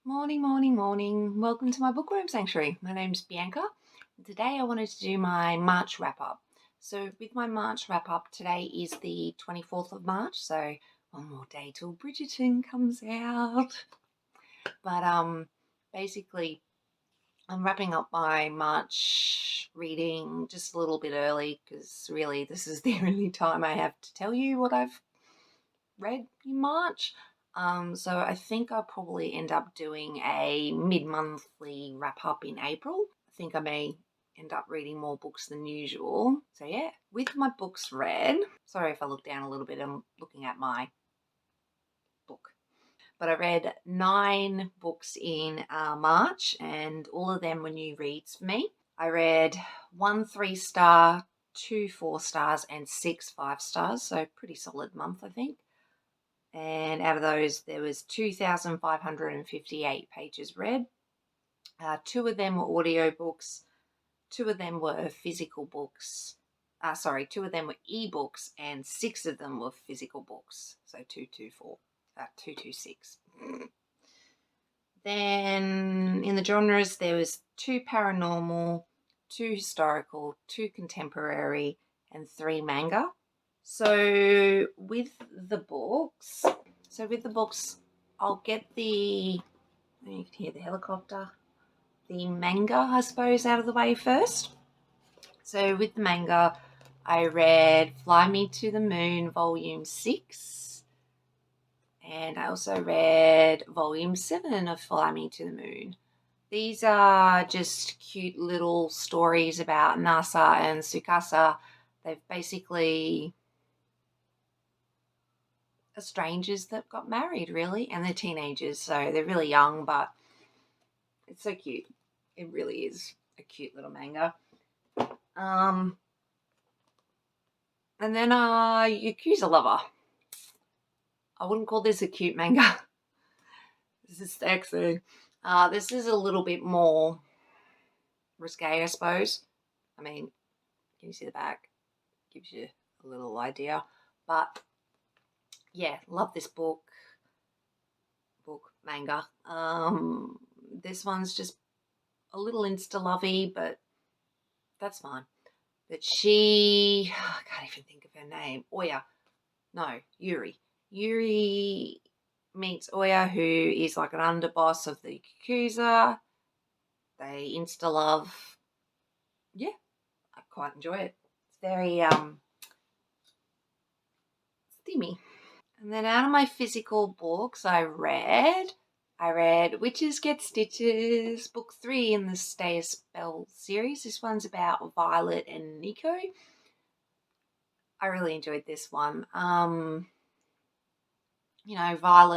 Morning, morning, morning. Welcome to my bookworm sanctuary. My name's Bianca. Today I wanted to do my March wrap up. So with my March wrap up, today is the 24th of March, so one more day till Bridgerton comes out. But basically I'm wrapping up my March reading just a little bit early because really this is the only time I have to tell you what I've read in March. So I think I'll probably end up doing a mid-monthly wrap-up in April. I think I may end up reading more books than usual. So yeah, with my books read, sorry if I look down a little bit, I'm looking at my book. But I read 9 books in March, and all of them were new reads for me. I read 1 3-star, 2 4-stars, and 6 5-stars, so pretty solid month, I think. And out of those, there was 2,558 pages read. 2 of them were audiobooks, 2 of them were physical books. 2 of them were ebooks, and 6 of them were physical books. So 226. Then in the genres, there was 2 paranormal, 2 historical, 2 contemporary, and 3 manga. So with the books, I'll get you can hear the helicopter, the manga, I suppose, out of the way first. So with the manga, I read Fly Me to the Moon, Volume 6. And I also read Volume 7 of Fly Me to the Moon. These are just cute little stories about Nasa and Sukasa. They've basically strangers that got married, really, and they're teenagers, so they're really young, but it's so cute. It really is a cute little manga. And then Yakuza Lover. I wouldn't call this a cute manga. This is sexy. This is a little bit more risque, I suppose. I mean, can you see the back? Gives you a little idea. But yeah, love this manga. This one's just a little insta-lovey, but that's fine. But I can't even think of her name. Yuri. Yuri meets Oya, who is like an underboss of the Yakuza. They insta-love. Yeah, I quite enjoy it. It's very steamy. And then out of my physical books, I read Witches Get Stitches, book 3 in the Stay a Spell series. This one's about Violet and Nico. I really enjoyed this one. Violet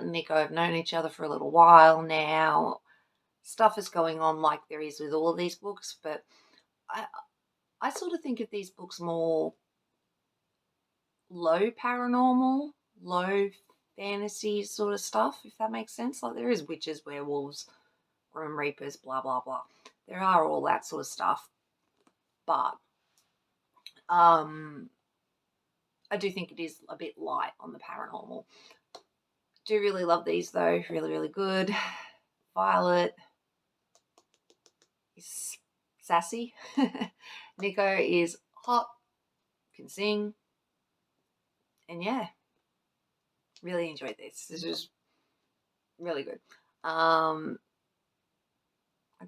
and Nico have known each other for a little while now. Stuff is going on like there is with all of these books, but I sort of think of these books more low paranormal, low fantasy sort of stuff, if that makes sense. Like there is witches, werewolves, grim reapers, blah, blah, blah. There are all that sort of stuff. But I do think it is a bit light on the paranormal. Do really love these though. Really, really good. Violet is sassy. Nico is hot, can sing. And yeah, really enjoyed this. This was really good. I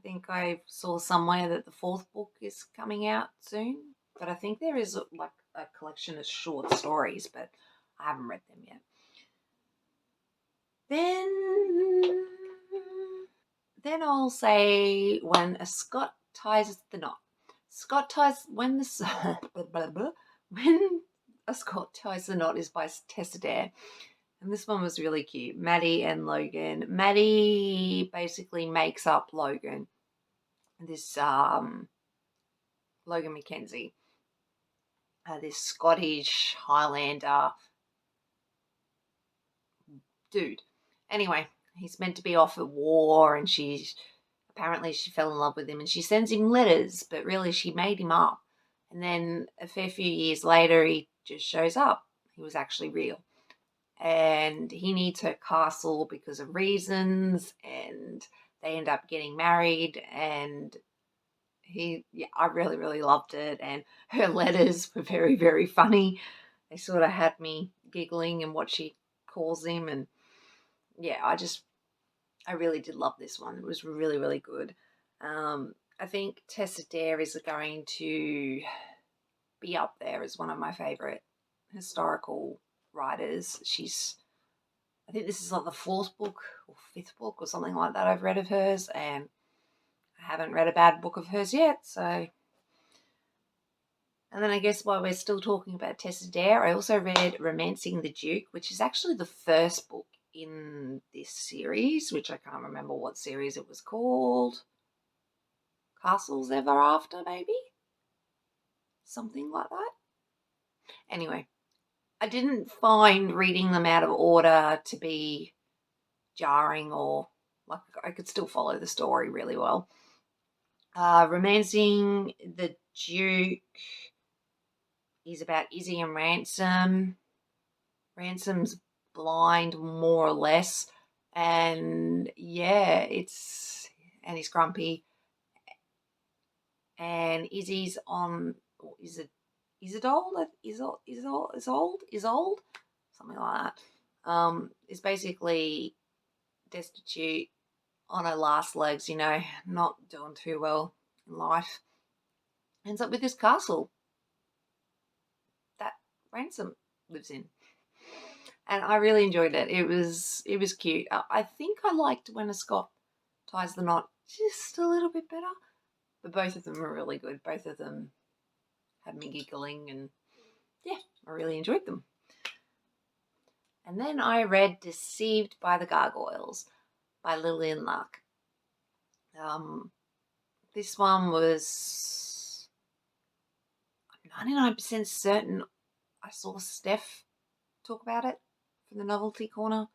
think I saw somewhere that the 4th book is coming out soon, but I think there is like a collection of short stories, but I haven't read them yet. Then I'll say When a Scot Ties the Knot. When a Scot Ties the Knot is by Tessa Dare. And this one was really cute. Maddie and Logan. Maddie basically makes up Logan. This Logan Mackenzie. This Scottish Highlander dude. Anyway, he's meant to be off at war, and she fell in love with him, and she sends him letters, but really she made him up. And then a fair few years later, he just shows up. He was actually real. and he needs her castle because of reasons, and they end up getting married. And I really, really loved it. And her letters were very, very funny. They sort of had me giggling and what she calls him. And yeah, I really did love this one. It was really, really good. I think Tessa Dare is going to be up there as one of my favourite historical writers. I think this is like the fourth book or fifth book or something like that I've read of hers, and I haven't read a bad book of hers yet. So, and then I guess while we're still talking about Tessa Dare, I also read Romancing the Duke, which is actually the first book in this series, which I can't remember what series it was called. Castles Ever After, maybe? Something like that. Anyway, I didn't find reading them out of order to be jarring, or like I could still follow the story really well. Romancing the Duke is about Izzy and Ransom. Ransom's blind, more or less, and yeah, and he's grumpy. And Izzy's on, is it old? Is old? Something like that. Is basically destitute, on her last legs, not doing too well in life. Ends up with this castle that Ransom lives in. And I really enjoyed it. It was cute. I think I liked when a Scot ties the knot just a little bit better. But both of them were really good. Both of them had me giggling, and yeah, I really enjoyed them. And then I read Deceived by the Gargoyles by Lillian Lark. This one was, I'm 99% certain I saw Steph talk about it from the Novelty Corner.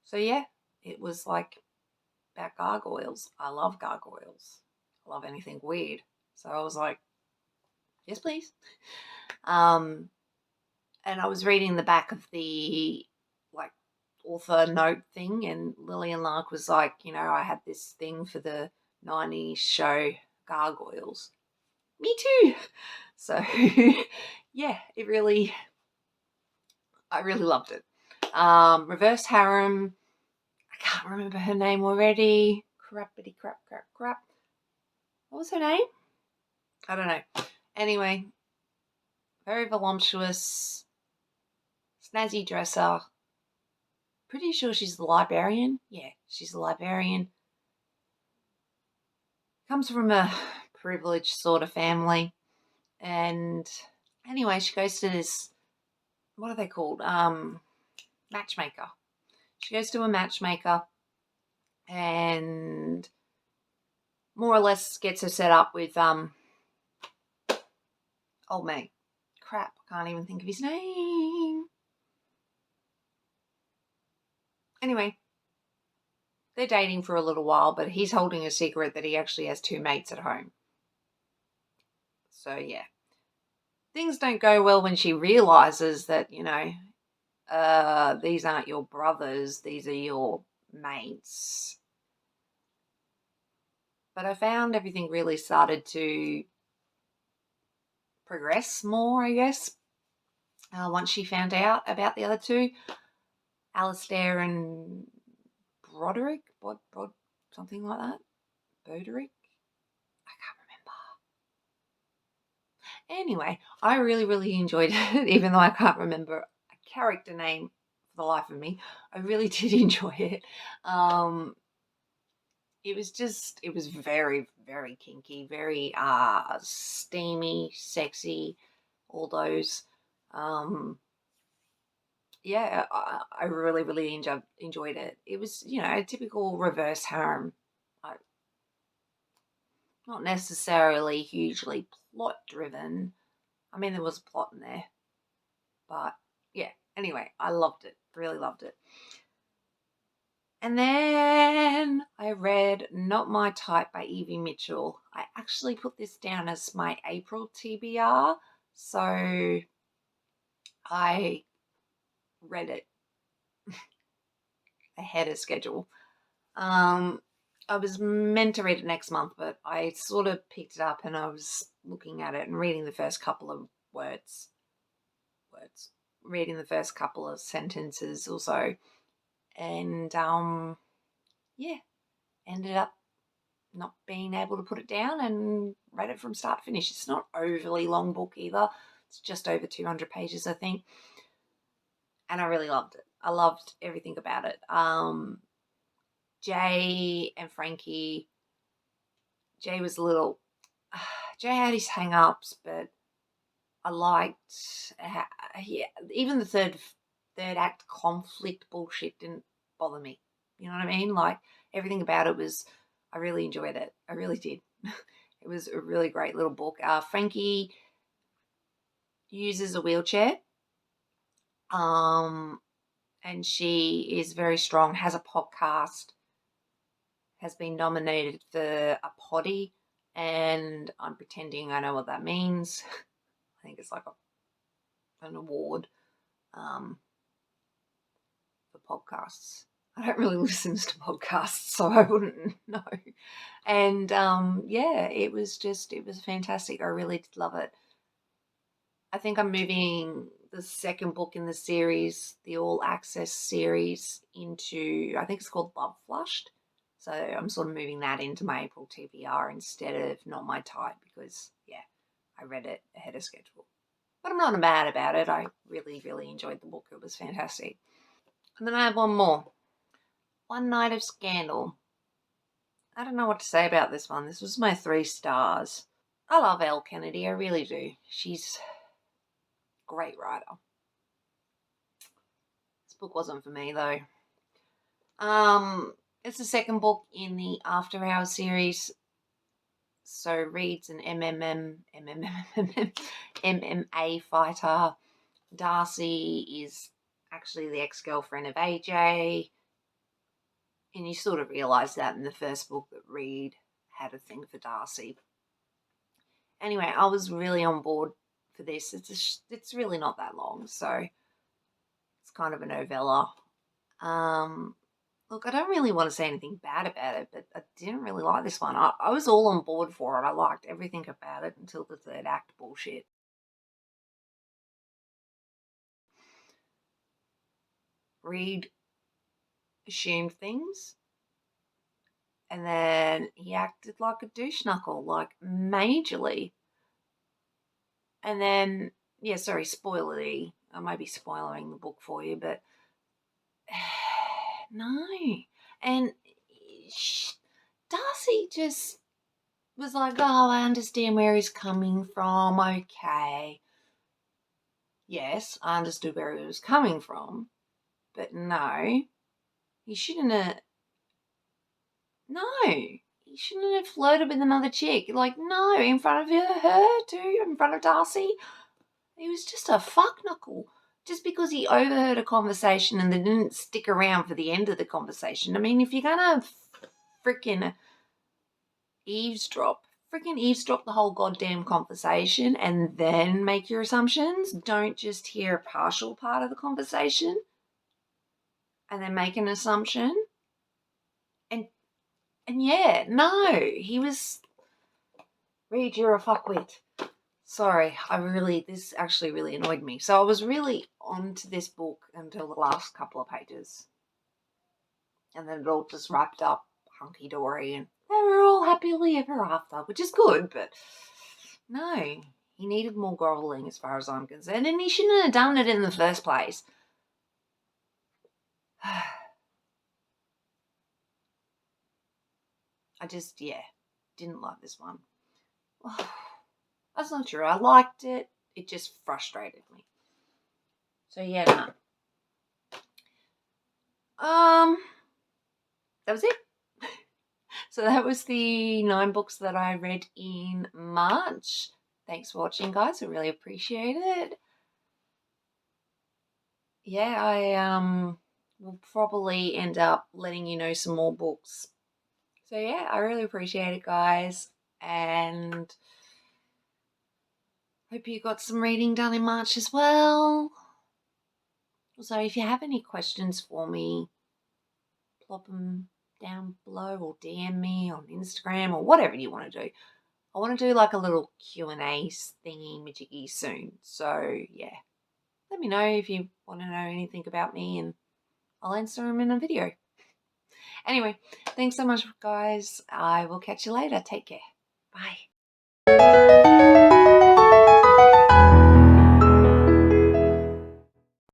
So yeah, it was like about gargoyles. I love gargoyles. I love anything weird. So I was like, yes, please. And I was reading the back of the like author note thing, and Lillian Lark was like, I had this thing for the 90s show Gargoyles. Me too. So yeah, I really loved it. Reverse Harem. I can't remember her name already. Crappity crap. What was her name? I don't know. Anyway, very voluptuous, snazzy dresser. Pretty sure she's the librarian. Yeah, she's the librarian. Comes from a privileged sort of family. And anyway, she goes to this, what are they called? Matchmaker. She goes to a matchmaker and more or less gets her set up with old mate. Crap, I can't even think of his name. Anyway, they're dating for a little while, but he's holding a secret that he actually has two mates at home. So yeah, things don't go well when she realizes that, these aren't your brothers, these are your mates. But I found everything really started to progress more, I guess, once she found out about the other two, Alistair and Broderick, something like that. Broderick? I can't remember. Anyway, I really, really enjoyed it, even though I can't remember a character name for the life of me. I really did enjoy it. It was very, very kinky, very steamy, sexy, all those. Yeah, I really, really enjoyed it. It was, a typical reverse harem. Not necessarily hugely plot driven. I mean, there was a plot in there. But yeah, anyway, I loved it. Really loved it. And then I read Not My Type by Evie Mitchell. I actually put this down as my April TBR. So I read it ahead of schedule. I was meant to read it next month, but I sort of picked it up and I was looking at it and reading the first couple of reading the first couple of sentences or so, and yeah, ended up not being able to put it down and read it from start to finish. It's not overly long book either. It's just over 200 pages, I think, and I really loved it. I loved everything about it. Jay and Frankie. Jay was a little. Jay had his hang-ups, but I liked. Even the third act conflict bullshit didn't bother me. You know what I mean? Like, everything about it was. I really enjoyed it. I really did. It was a really great little book. Frankie uses a wheelchair. And she is very strong. Has a podcast. Has been nominated for a potty, and I'm pretending I know what that means. I think it's like an award for podcasts. I don't really listen to podcasts, so I wouldn't know. And yeah, it was fantastic. I really did love it. I think I'm moving the second book in the series, the all access series, into, I think it's called Love Flushed. So I'm sort of moving that into my April TBR instead of Not My Type, because, yeah, I read it ahead of schedule. But I'm not mad about it. I really, really enjoyed the book. It was fantastic. And then I have one more. One Night of Scandal. I don't know what to say about this one. This was my 3 stars. I love Elle Kennedy. I really do. She's a great writer. This book wasn't for me, though. It's the second book in the After Hours series. So Reed's an MMA fighter. Darcy is actually the ex-girlfriend of AJ. And you sort of realise that in the first book that Reed had a thing for Darcy. Anyway, I was really on board for this. It's really not that long, so it's kind of a novella. Look, I don't really want to say anything bad about it, but I didn't really like this one. I was all on board for it. I liked everything about it until the third act bullshit. Reed assumed things, and then he acted like a douche knuckle, like majorly. And then, yeah, sorry, spoilery. I might be spoiling the book for you, but no. And Darcy just was like, oh, I understand where he's coming from. Okay. Yes, I understood where he was coming from. But no, he shouldn't have. No, he shouldn't have flirted with another chick. Like, no, in front of her too, in front of Darcy. He was just a fuck knuckle. Just because he overheard a conversation and then didn't stick around for the end of the conversation. I mean, if you're going to freaking eavesdrop the whole goddamn conversation and then make your assumptions. Don't just hear a partial part of the conversation and then make an assumption. And yeah, no, he was. Reed, you're a fuckwit. Sorry, this actually really annoyed me. So I was really onto this book until the last couple of pages. And then it all just wrapped up hunky-dory and they were all happily ever after, which is good, but no, he needed more grovelling as far as I'm concerned, and he shouldn't have done it in the first place. I just, didn't like this one. That's not true. I liked it. It just frustrated me. So yeah, no. That was it. So that was the 9 books that I read in March. Thanks for watching, guys. I really appreciate it. Yeah, I will probably end up letting you know some more books. So yeah, I really appreciate it, guys. And hope you got some reading done in March as well. So if you have any questions for me, plop them down below or DM me on Instagram or whatever you want to do. I want to do like a little Q&A thingy majiggy soon. So yeah, let me know if you want to know anything about me and I'll answer them in a video. Anyway, thanks so much, guys. I will catch you later. Take care. Bye.